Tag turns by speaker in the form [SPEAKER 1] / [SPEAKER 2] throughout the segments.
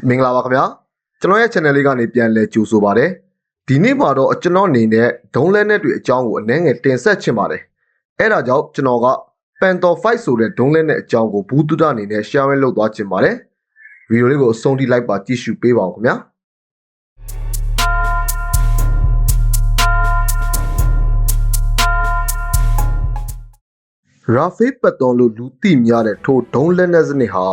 [SPEAKER 1] မင်္ဂလာပါခင်ဗျာကျွန်တော်ရဲ့ channel လေးကနေပြန်လဲကြိုဆိုပါတယ်ဒီနေ့မှာတော့ကျွန်တော်အနေနဲ့ဒုံးလက်နက်တွေအကြောင်းကိုအနည်းငယ်တင်ဆက်ချင်ပါတယ်အဲ့ဒါကြောင့်ကျွန်တော်က Python 5ဆိုတဲ့ဒုံးလက်နက်အကြောင်းကိုဘူးတုဒအနေနဲ့ share လုပ်သွားချင်ပါတယ်ဗီဒီယိုလေးကိုအဆုံးထိလိုက်ပါကြည့်ရှုပေးပါဦးခင်ဗျာRafael Python လို့လူသိများတဲ့ထိုဒုံးလက်နက်စနစ်ဟာ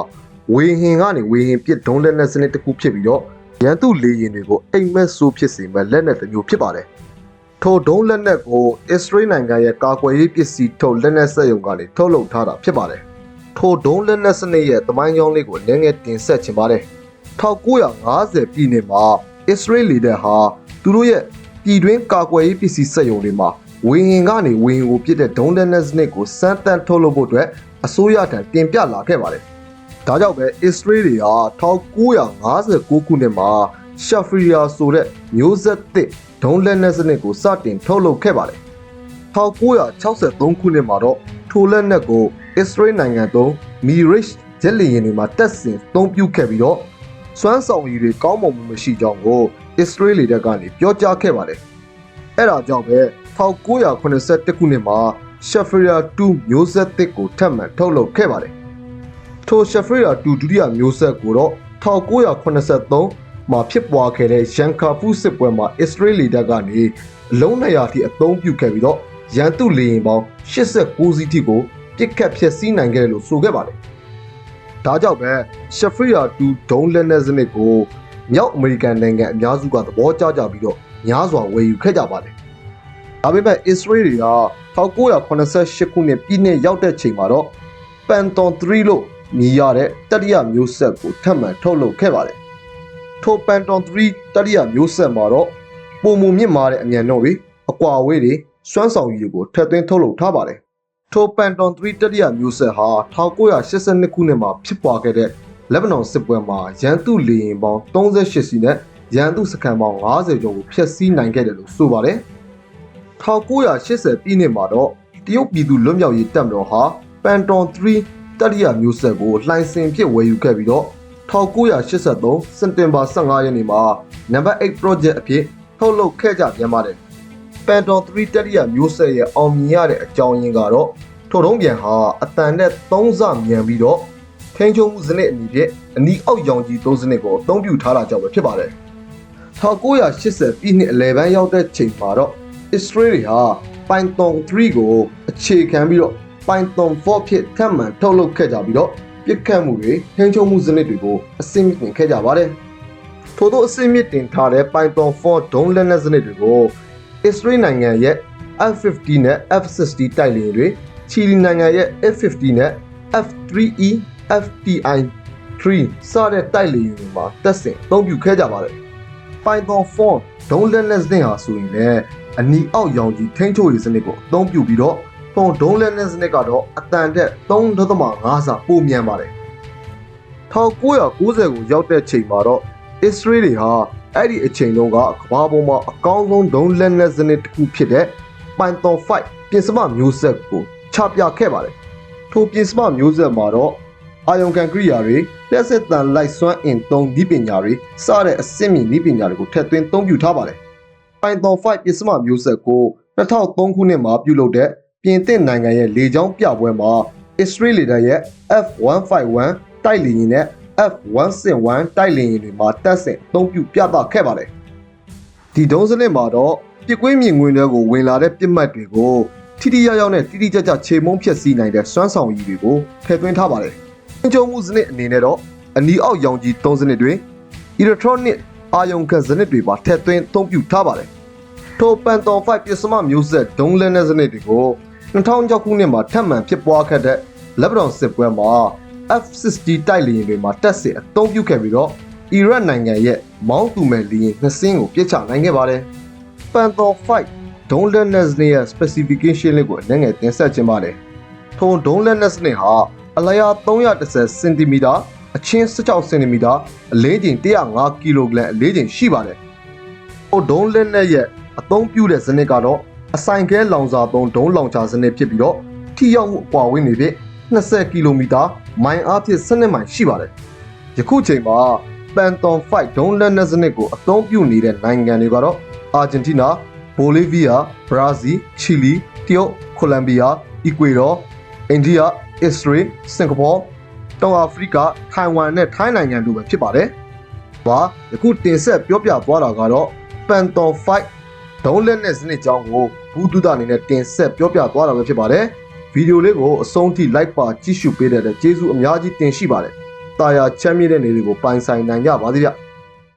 [SPEAKER 1] ဝေဟင်ကနေဝေဟင်ပစ်ဒုံးလက်နက်စနစ်တစ်ခုဖြစ်ပြီးတော့ရန်သူလေယာဉ်တွေကိုအိမ်မက်ဆိုးဖြစ်စေမဲ့လက်နက်တစ်မျိုးဖြစ်ပါတယ်။ထိုဒုံးလက်နက်ကိုအစ္စရေးနိုင်ငံရဲ့ကာကွယ်ရေးပစ္စည်းထုတ်လက်နက်စက်ရုံကနေထုတ်လုပ်ထားတာဖြစ်ပါတယ်။ထိုဒုံးလက်နက်စနစ်ရဲ့သမိုင်းကြောင်းလေးကိုနည်းငယ်တင်ဆက်ချင်ပါတယ်။1950ပြည်နှစ်မှာအစ္စရေးလေတပ်ဟာသူတို့ရဲ့ပြည်တွင်းကာကွယ်ရေးပစ္စည်းစက်ရုံတွေမှာဝေဟင်ကနေဝေဟင်ကိုပစ်တဲ့ဒုံးလက်နက်စနစ်ကိုစမ်းသပ်ထုတ်လုပ်ဖို့အတွက်အစိုးရထံတင်ပြလာခဲ့ပါတယ်။ဒါကြောင့်ပဲအစ္စရေးတွေဟာ1959ခုနှစ်မှာရှာဖရီယာဆိုတဲ့မျိုးဆက်သစ်ဒုံးလက်နက်စနစ်ကိုစတင်ထုတ်လုပ်ခဲ့ပါတယ်။1963ခုနှစ်မှာတော့ထိုလက်နက်ကိုအစ္စရေးနိုင်ငံသုံးမီရစ်ဂျက်လီယန်တွေမှာတပ်ဆင်အသုံးပြုခဲ့ပြီးတော့စွမ်းဆောင်ရည်တွေကောင်းမွန်မှုမရှိကြောင်းကိုအစ္စရေးလေတပ်ကနေပြောကြားခဲ့ပါတယ်။အဲ့ဒါကြောင့်ပဲ1981ခုနှစ်မှာရှာဖရီယာ2မျိုးဆက်သစ်ကိုထပ်မံထုတ်လုပ်ခဲ့ပါတယ်။ထိုရှာဖရီယာ2ဒုတိယမျိုးဆက်ကိုတော့1983မှာဖြစ်ပွားခဲ့တဲ့ရန်ကာဖူးစစ်ပွဲမှာအစ္စရေးလေတပ်ကနေအလုံး200ထိအသုံးပြုခဲ့ပြီးတော့ရန်သူလေယာဉ်ပေါင်း89စီးထိကိုပစ်ခတ်ဖျက်ဆီးနိုင်ခဲ့တယ်လို့ဆိုခဲ့ပါတယ်။ဒါကြောင့်ပဲရှာဖရီယာ2ဒုံးလက်နက်စနစ်ကိုမြောက်အမေရိကန်နိုင်ငံအများစုကသဘောကျကြပြီးတော့များစွာဝယ်ယူခဲ့ကြပါတယ်။ဒါပေမဲ့အစ္စရေးတွေက1988ခုနှစ်ပြည်နှစ်ရောက်တဲ့ချိန်မှာတော့ Python 3လို့မြည်ရတဲ့တတိယမျိုးဆက်ကိုထပ်မံထုတ်လုပ်ခဲ့ပါတယ်။ထို Python 3တတိယမျိုးဆက်မှာတော့ပုံမူမြင့်မာတဲ့အမြန်နှုန်းတွေအကွာအဝေးတွေစွမ်းဆောင်ရည်တွေကိုထပ်သွင်းထုတ်လုပ်ထားပါတယ်။ထို Python 3တတိယမျိုးဆက်ဟာ1982ခုနှစ်မှာဖြစ်ပွားခဲ့တဲ့လက်ဘနွန်စစ်ပွဲမှာရန်သူလေယာဉ်ပေါင်း38စီးနဲ့ရန်သူစခန်းပေါင်း50ကျော်ကိုဖျက်ဆီးနိုင်ခဲ့တယ်လို့ဆိုပါတယ်။1980ပြည်နှစ်မှာတော့တရုတ်ပြည်သူလွတ်မြောက်ရေးတပ်မတော်ဟာ Python 3တတိယမျိုးဆက်ကိုလှိုင်းစင်ဖြစ်ဝယ်ယူခဲ့ပြီးတော့1983စက်တင်ဘာ15ရက်နေ့မှာနံပါတ်8 project အဖြစ်ထုတ်လုပ်ခဲ့ကြပြန်ပါတယ်။ Python 3တတိယမျိုးဆက်ရဲ့အောင်မြင်ရတဲ့အကြောင်းရင်းကတော့ထိုတုံးပြန်ဟာအတန်နဲ့3ဆမြန်ပြီးတော့ထိန်းချုပ်မှုစနစ်အနည်းဖြင့်အနီးအောက်ရောင်ခြည်သုံးစနစ်ကိုအသုံးပြုထားတာကြောင့်ပဲဖြစ်ပါတယ်။1980ပြည်နှစ်အလယ်ပိုင်းရောက်တဲ့ချိန်မှာတော့Israel တွေဟာ Python 3ကိုအခြေခံပြီးတော့ Python 4ဖြစ်ထပ်မံထုတ်လုပ်ခဲ့ကြပြီးတော့ပြစ်ခတ်မှုတွေထိန်းချုပ်မှုစနစ်တွေကိုအဆင့်မြင့်ခဲ့ကြပါတယ်။ထို့သောအဆင့်မြင့်တင်ထားတဲ့ Python 4ဒုံးလက်နက်စနစ်တွေကို Israel နိုင်ငံရဲ့ F50 နဲ့ F60 တိုက်လေယာဉ်တွေချီလီနိုင်ငံရဲ့ F50 နဲ့ F3E FTI-3 စတဲ့တိုက်လေယာဉ်တွေမှာတပ်ဆင်အသုံးပြုခဲ့ကြပါတယ်။ Python 4ဒုံးလက်နက်စနစ်ဟာဆိုရင်လည်းအနီအောက်ရောင်ကြီးထိန်းချုပ်ရေးစနစ်ကိုအသုံးပြုပြီးတော့ပုံဒုံးလက်နက်စနစ်ကတော့အတန်တက်3.5 ဆပိုမြန်ပါတယ်။1990ကိုရောက်တဲ့ချိန်မှာတော့ Israel တွေဟာအဲ့ဒီအချိန်တုန်းကကမ္ဘာပေါ်မှာအကောင်းဆုံးဒုံးလက်နက်စနစ်တစ်ခုဖြစ်တဲ့ Python 5ပြင်စမမျိုးဆက်ကိုချပြခဲ့ပါတယ်။ထိုပြင်စမမျိုးဆက်မှာတော့အာယုံခံကိရိယာတွေလက်စစ်တန်လိုက်စွမ်းအင်သုံးနည်းပညာတွေစတဲ့အဆင့်မြင့်နည်းပညာတွေကိုထည့်သွင်းအသုံးပြုထားပါတယ်။ Python 5ပြင်စမမျိုးဆက်ကို2003ခုနှစ်မှာပြုလုပ်တဲ့ပြင်သစ်နိုင်ငံရဲ့လေကြောင်းပြပွဲမှာ Israel လေတပ်ရဲ့ F151 တိုက်လေယာဉ်နဲ့ F161 တိုက်လေယာဉ်တွေမှာတပ်ဆင်အသုံးပြုပြသခဲ့ပါတယ်။ဒီဒုံးစနစ်မှာတော့ပစ်ကွင်းမြင်ကွင်းတွေကိုဝင်လာတဲ့ပစ်မှတ်တွေကိုထိထိရောက်ရောက်နဲ့တိတိကျကျခြေမုံဖျက်ဆီးနိုင်တဲ့စွမ်းဆောင်ရည်တွေကိုထည့်သွင်းထားပါတယ်။အကျုံးမှုစနစ်အနေနဲ့တော့အနီအောက်ရောင်ခြည်သုံးစနစ်တွေ electronic အာယုံခံစနစ်တွေပါထည့်သွင်းအသုံးပြုထားပါတယ်။ထို Python 5ပြင်စမမျိုးဆက်ဒုံးလက်နက်စနစ်တွေကို2006ခုနှစ်မှာထပ်မံဖြစ်ပွားခဲ့တဲ့လက်ဘနွန်စစ်ပွဲမှာ F60 တိုက်လေယာဉ်တွေမှာတပ်ဆင်အသုံးပြုခဲ့ပြီးတော့အီရတ်နိုင်ငံရဲ့မောင်းသူမဲ့လေယာဉ်2စင်းကိုပစ်ချနိုင်ခဲ့ပါတယ်။ Python 5ဒုံးလက်နက်စနစ်ရဲ့ specification လေးကိုအနည်းငယ်တင်ဆက်ခြင်းပါတယ်။ထိုဒုံးလက်နက်စနစ်ဟာအလျာ310စင်တီမီတာအချင်း16စင်တီမီတာအလေးချိန်105ကီလိုဂရမ်အလေးချိန်ရှိပါတယ်။ထိုဒုံးလက်နက်ရဲ့အသုံးပြုတဲ့စနစ်ကတော့အဆိုင်ကဲလောင်စာသုံးဒုံးလောင်ချစနစ်ဖြစ်ပြီးတော့ထိရောက်မှုအကွာအဝေးနေဖြင့်20ကီလိုမီတာမိုင်အားဖြင့်12မိုင်ရှိပါတယ်။ယခုချိန်မှာ Python 5 ဒုံးလက်နက်စနစ်ကိုအသုံးပြုနေတဲ့နိုင်ငံတွေကတော့အာဂျင်တီးနားဘိုလီးဗီးယားဘရာဇီးချီလီတရုတ်ကိုလံဘီယာအီကွေဒေါအိန္ဒိယအစ္စရေးစင်ကာပူတောင်အာဖရိကထိုင်ဝမ်နဲ့ထိုင်းနိုင်ငံတို့ပဲဖြစ်ပါတယ်။ဘာယခုတင်ဆက်ပြောပြသွားတာကတော့ Python 5ဒုံးလက်နက်စနစ်ကြောင်းကိုဘူးတူတာအနေနဲ့တင်ဆက်ပြောပြသွားတာပဲဖြစ်ပါတယ်။ဗီဒီယိုလေးကိုအဆုံးထိ like ပါကြည့်ရှုပေးတဲ့အတွက်ကျေးဇူးအများကြီးတင်ရှိပါတယ်။တာယာချမ်းမြေ့တဲ့နေတွေကိုပိုင်ဆိုင်နိုင်ကြပါသေးဗျ။